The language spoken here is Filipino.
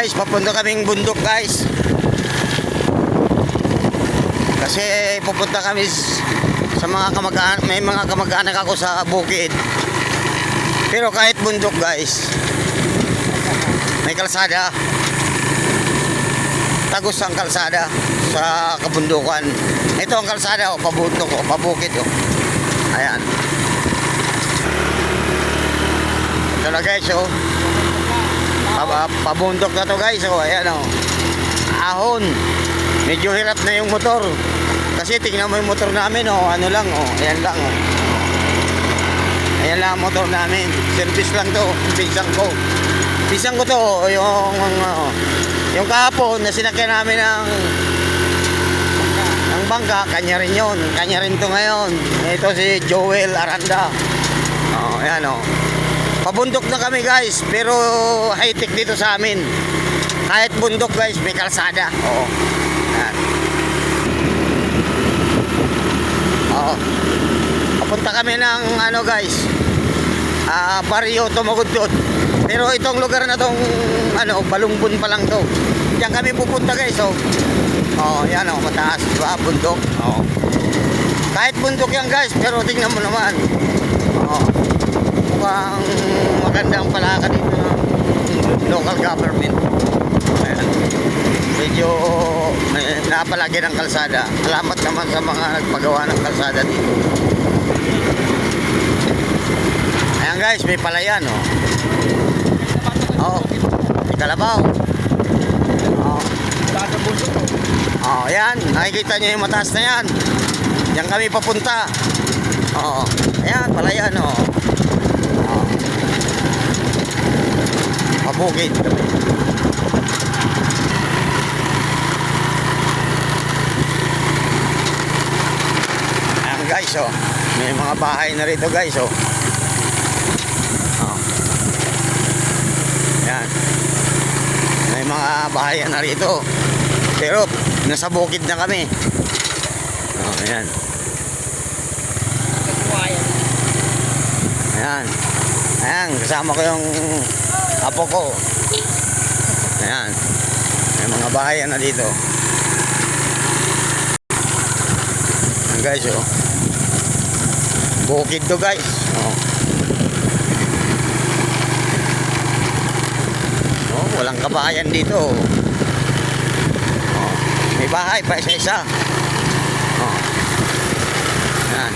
guys, papunta kaming bundok guys. Kasi pupunta kami sa mga kamag-anak, may mga kamag-anak ako sa bukid. Pero kahit bundok guys, may kalsada. Tagos ang kalsada sa kabundukan. Ito ang kalsada, oh, pabundok, oh, pabukid, oh. Ayan. Ito na guys, oh. Pabundok na to guys, oh. Ayan, oh. Ahon. Medyo hirap na yung motor. Kasi tingnan mo yung motor namin, oh. Ano lang, oh. Ayan lang, oh. Ayan lang ang motor namin. Service lang to. Pisang ko. Pisang ko to, oh. Yung kahapon na sinakyan namin ng bangka, kanya rin yun. Kanya rin to ngayon. Ito si Joel Aranda. Oh, ayan, oh. Pabundok na kami guys, pero high-tech dito sa amin. Kahit bundok guys, may kalsada. Oo. Ayan. Oo. Papunta kami ng ano guys, Barrio Tumagudtod. Pero itong lugar na tong ano, Balungbon pa lang to. Diyan kami pupunta guys, oh. Oh, yan oh, mataas, diba? Bundok. Oh. Kahit bundok yan guys, pero tingnan mo naman. Oh. Mukhang magandang palaka dito ng local government. Ayan. Medyo napalagi ng kalsada. Salamat naman sa mga nagpagawa ng kalsada dito. Ayan guys, may palayan, oh. Oh, may kalabaw. Oh. Oh, ayan, nakikita nyo yung mataas na yan. Diyan kami papunta. Oh, ayan, palayan, oh. Oh. Pabukid. Ayan guys, oh. May mga bahay na rito guys, oh. Oh. Ayan. May mga bahayan na rito. Pero nasa bukid na kami. Oh, ayan. Ayan. Ayan, kasama ko yung apo ko. Ayan. May mga bahayan na dito. Ayan guys, oh. Bukid to guys. Oh. Oh, walang kabahayan dito. May bahay pa isa-isa. Oh. Yan.